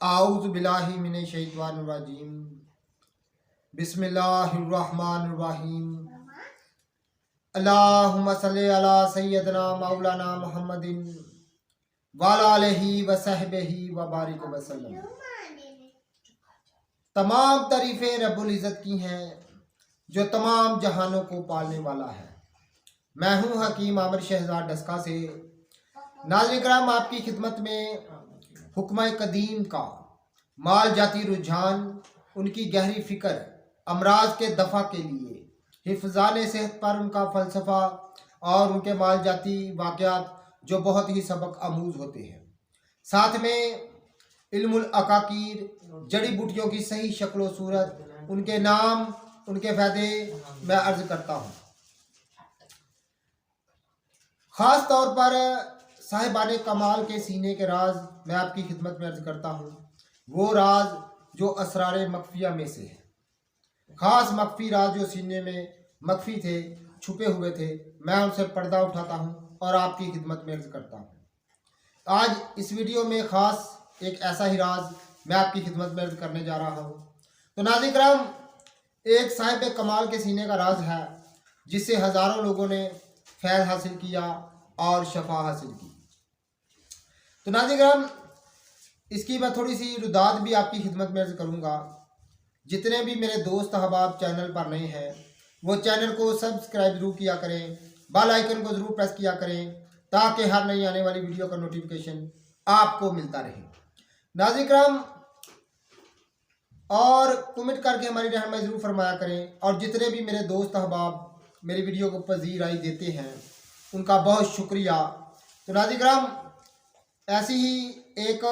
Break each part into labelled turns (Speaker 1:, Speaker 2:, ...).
Speaker 1: आऊज़ु बिल्लाहि मिनश शैतानिर रजीम। बिस्मिल्लाहिर्रहमानिर्रहीम। अल्लाहुम्मा सल्लि अला सय्यदना मौलाना मुहम्मदिन व अला आलिहि व सहबिहि व बारिक वसल्लम। तमाम तारीफ़ें रब्बुल इज़्ज़त की हैं जो तमाम जहानों को पालने वाला है। मैं हूँ हकीम आमिर शहजाद डस्का से। नाज़रीन किराम, आपकी खिदमत में हुक्म कदीम का माल जाती रुझान, उनकी गहरी फ़िक्र, अमराज के दफ़ा के लिए हिफ़्ज़ान सेहत पर उनका फ़लसफ़ा और उनके माल जाती वाक़यात जो बहुत ही सबक आमूज़ होते हैं। साथ में इल्मुल अकाकीर, जड़ी बूटियों की सही शक्ल व सूरत, उनके नाम, उनके फ़ायदे मैं अर्ज़ करता हूँ। ख़ास तौर पर साहिबाने कमाल के सीने के राज मैं आपकी खिदमत में अर्ज़ करता हूँ। वो राज जो असरारे मख्फिया में से है, ख़ास मख्फी राज जो सीने में मख्फी थे, छुपे हुए थे, मैं उनसे पर्दा उठाता हूँ और आपकी खिदमत में अर्ज़ करता हूँ। आज इस वीडियो में ख़ास एक ऐसा ही राज मैं आपकी खिदमत में अर्ज़ करने जा रहा हूँ। तो नाज़रीन किराम, एक साहिब कमाल के सीने का राज है जिससे हज़ारों लोगों ने फैज़ हासिल किया और शफा हासिल की। तो नाज़रीन किराम, इसकी मैं थोड़ी सी रुदात भी आपकी खिदमत में अर्ज़ करूँगा। जितने भी मेरे दोस्त अहबाब चैनल पर नए हैं वो चैनल को सब्सक्राइब ज़रूर किया करें, बेल आइकन को ज़रूर प्रेस किया करें ताकि हर नई आने वाली वीडियो का नोटिफिकेशन आपको मिलता रहे। नाज़रीन किराम, और कमेंट करके हमारी रहनुमाई ज़रूर फरमाया करें। और जितने भी मेरे दोस्त अहबाब मेरी वीडियो को पजीर राय देते हैं उनका बहुत शुक्रिया। तो नाज़रीन किराम, ऐसी ही एक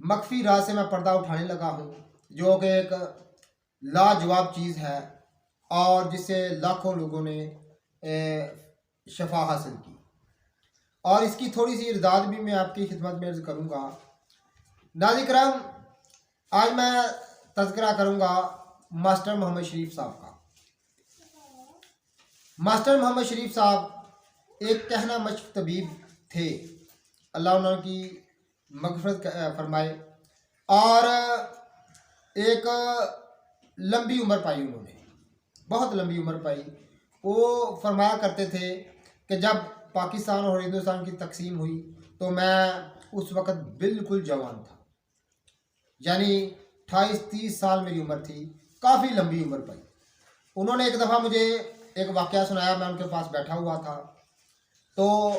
Speaker 1: मख्फी राज से मैं पर्दा उठाने लगा हूँ जो कि एक लाजवाब चीज़ है और जिससे लाखों लोगों ने शफा हासिल की। और इसकी थोड़ी सी इर्दाद भी मैं आपकी खिदमत में अर्ज़ करूँगा। नाज़रीन किराम, आज मैं तज़किरा करूँगा मास्टर मोहम्मद शरीफ साहब का। मास्टर मोहम्मद शरीफ साहब एक कहना मश्क तबीब थे, अल्लाह उनकी मग़फ़िरत फरमाए, और एक लंबी उम्र पाई उन्होंने, बहुत लंबी उम्र पाई। वो फरमाया करते थे कि जब पाकिस्तान और हिंदुस्तान की तकसीम हुई तो मैं उस वक़्त बिल्कुल जवान था, यानी 28-30 साल मेरी उम्र थी, काफ़ी लंबी उम्र पाई। उन्होंने एक दफ़ा मुझे एक वाक़या सुनाया, मैं उनके पास बैठा हुआ था। तो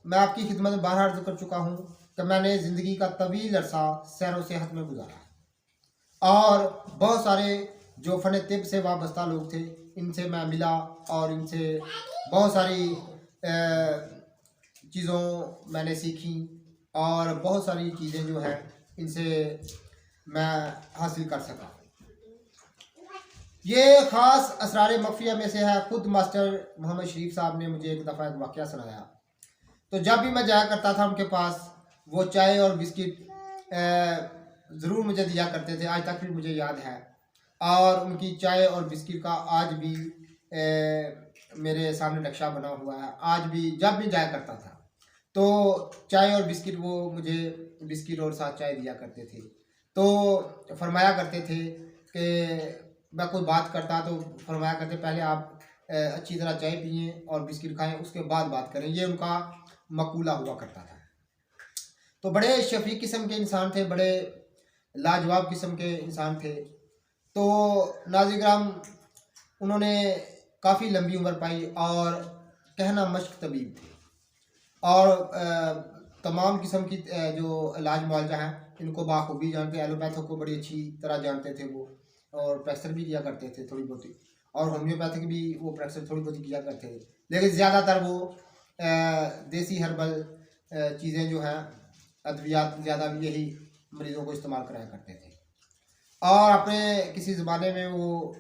Speaker 1: मैं आपकी खिदमत में बारहा अर्ज़ कर चुका हूँ कि मैंने ज़िंदगी का तवील अरसा सैर व सेहत में गुजारा और बहुत सारे जो फ़न तिब से वाबस्ता लोग थे इनसे मैं मिला और इनसे बहुत सारी चीज़ों मैंने सीखी और बहुत सारी चीज़ें जो है इनसे मैं हासिल कर सका। ये ख़ास असरार मख्फिया में से है। ख़ुद मास्टर मोहम्मद शरीफ साहब ने मुझे एक दफ़ा एक वाक़या सुनाया। तो जब भी मैं जाया करता था उनके पास, वो चाय और बिस्किट ज़रूर मुझे दिया करते थे, आज तक भी मुझे याद है। और उनकी चाय और बिस्किट का आज भी मेरे सामने नक्शा बना हुआ है। आज भी जब भी जाया करता था तो चाय और बिस्किट, वो मुझे बिस्किट और साथ चाय दिया करते थे। तो फरमाया करते थे कि मैं कोई बात करता तो फरमाया करते पहले आप अच्छी तरह चाय पिएँ और बिस्किट खाएँ, उसके बाद बात करें। ये उनका मकूला हुआ करता था। तो बड़े शफीक किस्म के इंसान थे, बड़े लाजवाब किस्म के इंसान थे। तो नाज़रीन किराम, उन्होंने काफ़ी लंबी उम्र पाई और कहना मश्क तबीब थे और तमाम किस्म की जो इलाज मुआलजा हैं इनको बाखूबी जानते। एलोपैथिक को बड़ी अच्छी तरह जानते थे वो, और प्रैक्टिस भी किया करते थे थोड़ी बहुत, और होम्योपैथिक भी वो प्रैक्टिस थोड़ी बहुत किया करते थे। लेकिन ज़्यादातर वो देसी हर्बल चीज़ें जो हैं, अद्वियात, ज़्यादा यही मरीज़ों को इस्तेमाल कराया करते थे। और अपने किसी ज़माने में वो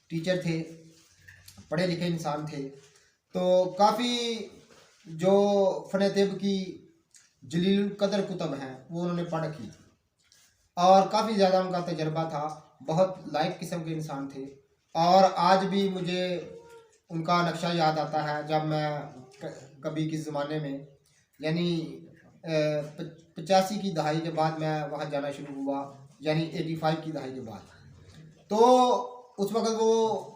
Speaker 1: टीचर थे, पढ़े लिखे इंसान थे। तो काफ़ी जो फ़न तिब की जलील कदर कुतब हैं वो उन्होंने पढ़ की थी और काफ़ी ज़्यादा उनका तजर्बा था। बहुत लाइक किस्म के इंसान थे और आज भी मुझे उनका नक्शा याद आता है। जब मैं कभी किस ज़माने में, यानी 85 की दहाई के बाद मैं वहाँ जाना शुरू हुआ, यानी 85 की दहाई के बाद। तो उस वक़्त वो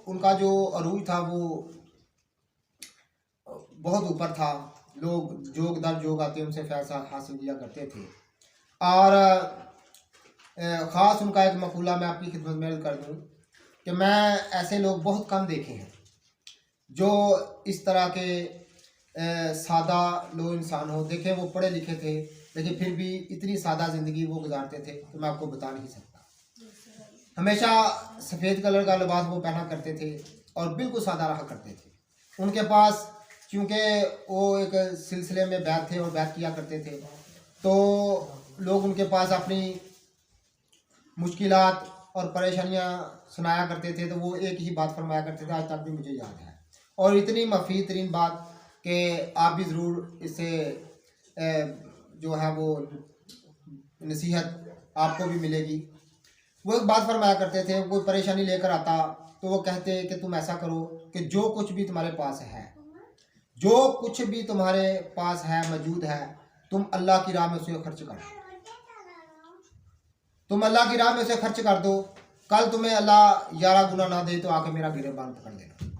Speaker 1: उनका जो अरूज था वो बहुत ऊपर था। लोग जोग दर जोग आते उनसे फ़ैज़ हासिल किया करते थे। और ख़ास उनका एक मक़ूला मैं आपकी खिदमत में अर्ज़ कर दूँ कि मैं ऐसे लोग बहुत कम देखे हैं जो इस तरह के सादा लो इंसान हो। देखें वो पढ़े लिखे थे लेकिन फिर भी इतनी सादा ज़िंदगी वो गुजारते थे कि मैं आपको बता नहीं सकता। हमेशा सफ़ेद कलर का लिबास वो पहना करते थे और बिल्कुल सादा रहा करते थे। उनके पास चूँकि वो एक सिलसिले में बैत थे और बैत किया करते थे, तो लोग उनके पास अपनी मुश्किलात और परेशानियां सुनाया करते थे। तो वो एक ही बात फरमाया करते थे, आज तक भी मुझे याद है, और इतनी मफीद तरीन बात कि आप भी ज़रूर इससे जो है वो नसीहत आपको भी मिलेगी। वो एक बात फरमाया करते थे, कोई परेशानी लेकर आता तो वो कहते कि तुम ऐसा करो कि जो कुछ भी तुम्हारे पास है, जो कुछ भी तुम्हारे पास है मौजूद है, तुम अल्लाह की राह में उसे खर्च कर दो। तुम अल्लाह की राह में उसे खर्च कर दो, कल तुम्हें अल्लाह 11 गुना ना दे तो आके मेरा गिरबान पकड़ लेना।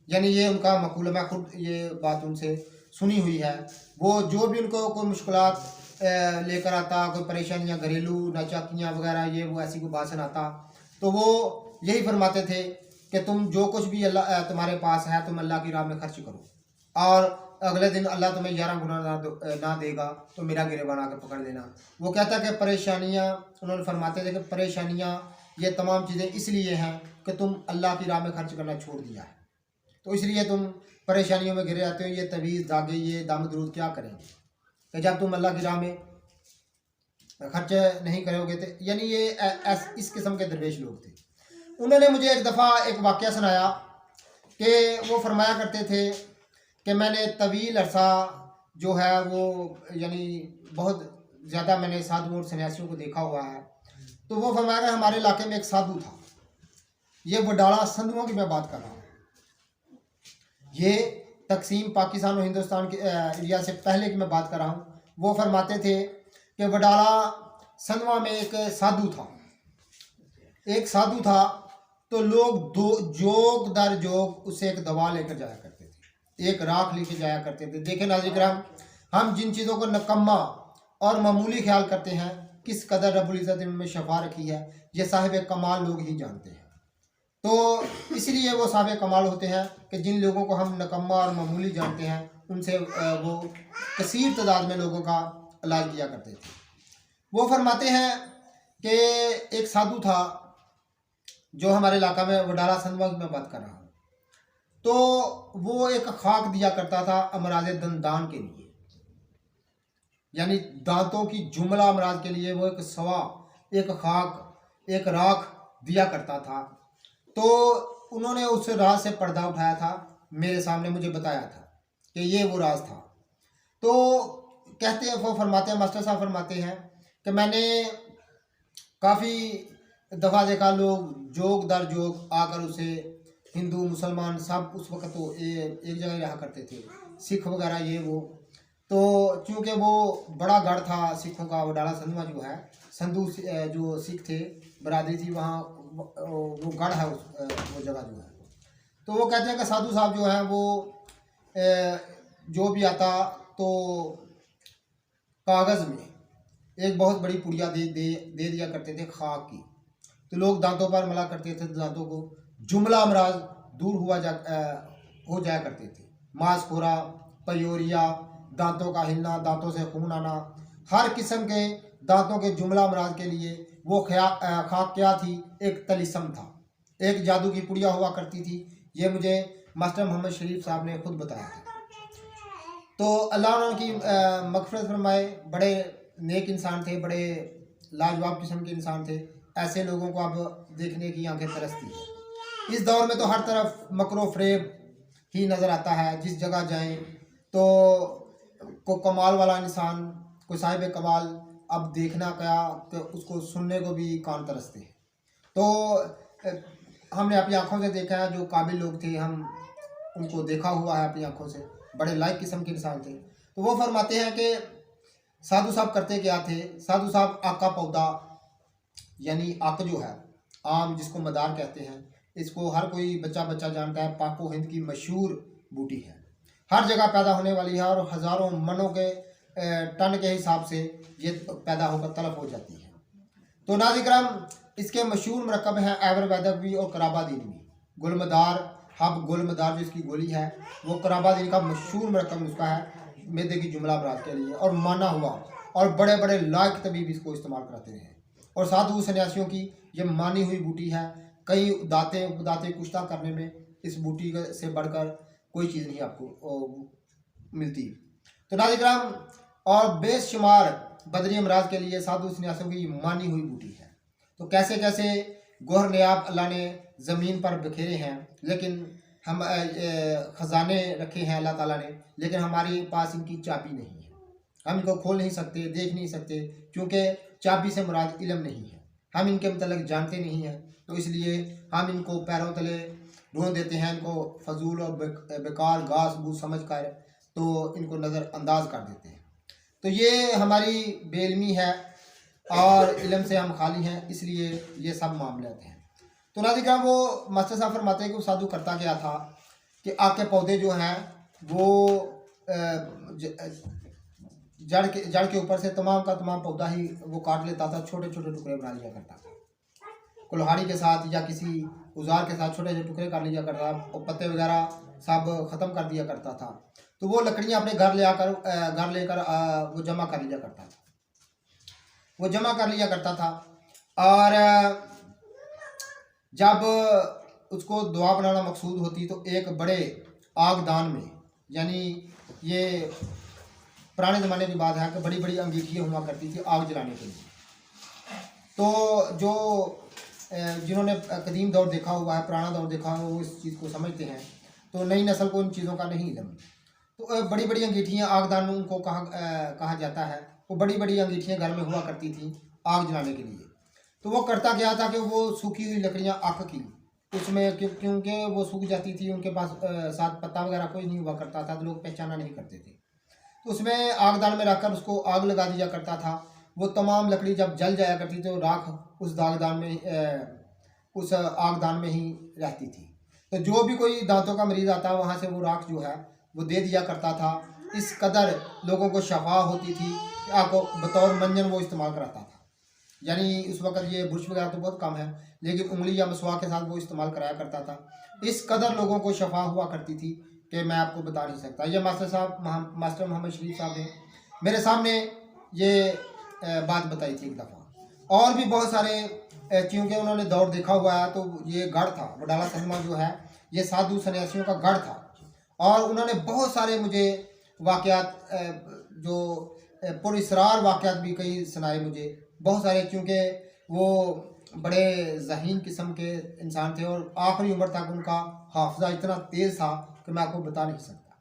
Speaker 1: यानी ये उनका मकूल, मैं खुद ये बात उनसे सुनी हुई है। वो जो भी उनको कोई मुश्किलात लेकर आता, कोई परेशानियाँ घरेलू नाचाकियाँ वगैरह ये वो ऐसी कोई बात सुनाता, तो वो यही फरमाते थे कि तुम जो कुछ भी अल्लाह तुम्हारे पास है तुम अल्लाह की राह में खर्च करो, और अगले दिन अल्लाह तुम्हें 11 गुना ना देगा तो मेरा गिरबान आकर पकड़ लेना। वो कहता कि परेशानियाँ, उन्होंने फरमाते थे कि परेशानियाँ ये तमाम चीज़ें इसलिए हैं कि तुम अल्लाह की राह में खर्च करना छोड़ दिया है, तो इसलिए तुम परेशानियों में घिरे आते हो। ये तवीज़ धागे ये दम दरूद क्या करेंगे कि जब तुम अल्लाह की राह में खर्च नहीं करोगे। तो यानी ये इस किस्म के दरवेश लोग थे। उन्होंने मुझे एक दफ़ा एक वाक़या सुनाया कि वो फरमाया करते थे कि मैंने तवील अरसा जो है वो यानी बहुत ज़्यादा मैंने साधुओं और सन्यासियों को देखा हुआ है। तो वो फरमाया कि हमारे इलाके में एक साधु था, ये वडाला संधुओं की मैं बात कर रहा हूँ, ये तकसीम पाकिस्तान और हिंदुस्तान के एरिया से पहले की मैं बात कर रहा हूँ। वो फरमाते थे कि वडाला संधवा में एक साधु था, तो लोग दो जोग दर जोग उसे एक दवा लेकर जाया करते थे, एक राख लेकर जाया करते थे। देखें नाज़रीन किराम, हम जिन चीज़ों को नकम्मा और मामूली ख्याल करते हैं, किस कदर रब्बुल इज़्ज़त ने उनमें शफा रखी है, ये साहिब कमाल लोग ही जानते हैं। तो इसलिए वो साहिब कमाल होते हैं कि जिन लोगों को हम नकम्मा और मामूली जानते हैं उनसे वो कसीर तादाद में लोगों का इलाज किया करते थे। वो फरमाते हैं कि एक साधु था जो हमारे इलाका में वडाला संधवा की मैं बात कर रहा हूँ, तो वो एक खाक दिया करता था अमराज दंदान के लिए, यानी दांतों की जुमला अमराज के लिए वो एक सवा, एक खाक, एक राख दिया करता था। तो उन्होंने उस राज से पर्दा उठाया था, मेरे सामने मुझे बताया था कि ये वो राज था। तो कहते हैं, वो फरमाते हैं, मास्टर साहब फरमाते हैं कि मैंने काफ़ी दफ़ा देखा लोग जोग दर जोग आकर उसे, हिंदू मुसलमान सब उस वक़्त तो एक जगह रहा करते थे, सिख वगैरह ये वो। तो चूँकि वो बड़ा गढ़ था सिखों का, वडाला संधवा जो है, संधू जो सिख थे बरादरी थी वहाँ, वो गढ़ है वो जगह जो है। तो वो कहते हैं कि साधु साहब जो है वो जो भी आता तो कागज़ में एक बहुत बड़ी पुड़िया दे दिया करते थे खाक की, तो लोग दांतों पर मला करते थे, दांतों को जुमला अमराज दूर हो जाया करते थे। मांसखोरा, पयोरिया, दांतों का हिलना, दांतों से खून आना, हर किस्म के दांतों के जुमला अमराज के लिए वो खाक क्या थी, एक तलिस्म था, एक जादू की पुड़िया हुआ करती थी। ये मुझे मास्टर मोहम्मद शरीफ साहब ने खुद बताया था। तो अल्लाह उनकी मग़फ़िरत फरमाए, बड़े नेक इंसान थे, बड़े लाजवाब किस्म के इंसान थे। ऐसे लोगों को अब देखने की आंखें तरसती हैं। इस दौर में तो हर तरफ मकरो फ़रेब ही नज़र आता है, जिस जगह जाएं तो को कमाल वाला इंसान, कोई साहिब कमाल, अब देखना क्या तो उसको सुनने को भी कान तरसते हैं। तो हमने अपनी आँखों से देखा है, जो काबिल लोग थे हम उनको देखा हुआ है अपनी आँखों से, बड़े लायक किस्म के इंसान थे। तो वो फरमाते हैं कि साधु साहब करते क्या थे, साधु साहब आक का पौधा यानी आक जो है आम जिसको मदार कहते हैं, इसको हर कोई बच्चा बच्चा जानता है, पाको हिंद की मशहूर बूटी है, हर जगह पैदा होने वाली है और हज़ारों मनों के टन के हिसाब से ये पैदा होकर तलब हो जाती है। तो नाज़िर इसके मशहूर मरकब हैं आयुर्वेदक भी और कराबादीन भी। गुलमदार हब गुलमदार जो इसकी गोली है वो कराबादीन का मशहूर मरकब नुस्खा है मैदे की जुमला बरात के लिए, और माना हुआ और बड़े बड़े लायक तबीब इसको इस्तेमाल करते हैं। और साधु सन्यासियों की ये मानी हुई बूटी है, कई दाते उपदाते कुश्ता करने में इस बूटी से बढ़कर कोई चीज़ नहीं आपको मिलती। तो नाज़िर और बेशुमार बदरी अमराज के लिए साधु सन्यासियों की मानी हुई बूटी है। तो कैसे कैसे गोहर नियाब अल्लाह ने ज़मीन पर बिखेरे हैं, लेकिन हम ख़जाने रखे हैं अल्लाह ताला ने, लेकिन हमारे पास इनकी चाबी नहीं है, हम इनको खोल नहीं सकते, देख नहीं सकते, क्योंकि चाबी से मुराद इल्म नहीं है, हम इनके मतलब जानते नहीं हैं। तो इसलिए हम इनको पैरों तले ढूंढ देते हैं, इनको फजूल और बेकार घास भूस समझ कर तो इनको नज़रअंदाज कर देते हैं। तो ये हमारी बेइल्मी है और इल्म से हम खाली हैं, इसलिए ये सब मामले हैं। तो नाज़िर वो मास्टर साहब फरमाते हैं कि वो साधु करता क्या था कि आग के पौधे जो हैं वो जड़ के ऊपर से तमाम का तमाम पौधा ही वो काट लेता था, छोटे छोटे टुकड़े बना लिया करता था, कुल्हाड़ी के साथ या किसी औजार के साथ छोटे छोटे टुकड़े कर लिया करता था, और पत्ते वगैरह सब ख़त्म कर दिया करता था। तो वो लकड़ियाँ अपने घर लेकर वो जमा कर लिया करता था, वो जमा कर लिया करता था। और जब उसको दुआ बनाना मकसूद होती तो एक बड़े आगदान में, यानी ये पुराने ज़माने की बात है कि बड़ी बड़ी अंगीठियाँ हुआ करती थी आग जलाने के लिए। तो जो जिन्होंने कदीम दौर देखा हुआ है, पुराना दौर देखा हुआ है, वो इस चीज़ को समझते हैं। तो नई नस्ल को इन चीज़ों का नहीं इल्म। तो बड़ी बड़ी अंगीठियाँ आगदान उनको कहा जाता है। वो बड़ी बड़ी अंगीठियाँ घर में हुआ करती थी आग जलाने के लिए। तो वो करता क्या था कि वो सूखी हुई लकड़ियाँ आग की उसमें क्योंकि वो सूख जाती थी, उनके पास साथ पत्ता वगैरह कोई नहीं हुआ करता था, तो लोग पहचाना नहीं करते थे। तो उसमें आगदान में रखकर उसको आग लगा दिया करता था। वो तमाम लकड़ी जब जल जाया करती थी तो राख उस आगदान में ही रहती थी। तो जो भी कोई दांतों का मरीज़ आता वहाँ से वो राख जो है वो दे दिया करता था। इस कदर लोगों को शफा होती थी कि आपको बतौर मंजन वो इस्तेमाल कराता था। यानी उस वक़्त ये बुरश वगैरह तो बहुत कम है, लेकिन उंगली या मसवाक के साथ वो इस्तेमाल कराया करता था। इस कदर लोगों को शफा हुआ करती थी कि मैं आपको बता नहीं सकता। ये मास्टर मोहम्मद शरीफ साहब ने मेरे सामने ये बात बताई थी एक दफ़ा। और भी बहुत सारे, क्योंकि उन्होंने दौर देखा हुआ है, तो ये गढ़ था वडाला सनमा जो है ये साधु सन्यासियों का गढ़ था। और उन्होंने बहुत सारे मुझे वाक़यात जो पुरअसरार वाक़यात भी कई सुनाए मुझे, बहुत सारे, क्योंकि वो बड़े ज़हीन किस्म के इंसान थे और आखिरी उम्र तक उनका हाफ़िज़ा इतना तेज़ था कि मैं आपको बता नहीं सकता।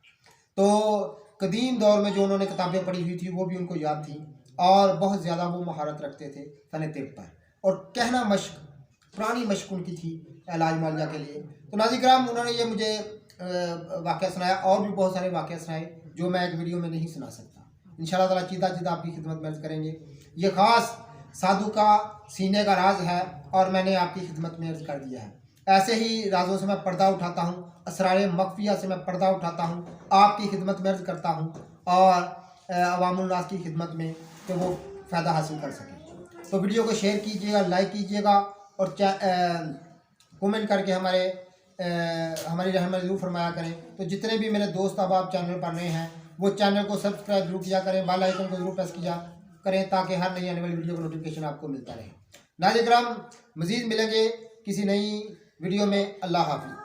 Speaker 1: तो कदीम दौर में जो उन्होंने किताबें पढ़ी हुई थी वो भी उनको याद थी, और बहुत ज़्यादा वो महारत रखते थे फ़न तिब पर, और कहना मश्क, पुरानी मश्क उनकी थी इलाज मालिया के लिए। तो नाज़िर किराम उन्होंने ये मुझे वाक़या सुनाया, और भी बहुत सारे वाक़या सुनाए जो मैं एक वीडियो में नहीं सुना सकता। इंशाअल्लाह ताला चीता चीता आपकी खिदमत में अर्ज़ करेंगे। ये ख़ास साधु का सीने का राज है और मैंने आपकी खिदमत में अर्ज़ कर दिया है। ऐसे ही राजों से मैं पर्दा उठाता हूँ, असरारे मख्फिया से मैं पर्दा उठाता हूँ, आपकी खिदमत में अर्ज़ करता हूँ और अवामुल नास की खिदमत में, तो वो फ़ायदा हासिल कर सकें। तो वीडियो को शेयर कीजिएगा, लाइक कीजिएगा और कमेंट करके हमारी रहमत ज़रूर फरमाया करें। तो जितने भी मेरे दोस्त अहबाब चैनल पर नए हैं वो चैनल को सब्सक्राइब जरूर किया करें, बेल आइकन को जरूर प्रेस किया करें, ताकि हर नई आने वाली वीडियो का नोटिफिकेशन आपको मिलता रहे। नाज़िर किराम मज़ीद मिलेंगे किसी नई वीडियो में। अल्लाह हाफ़िज़।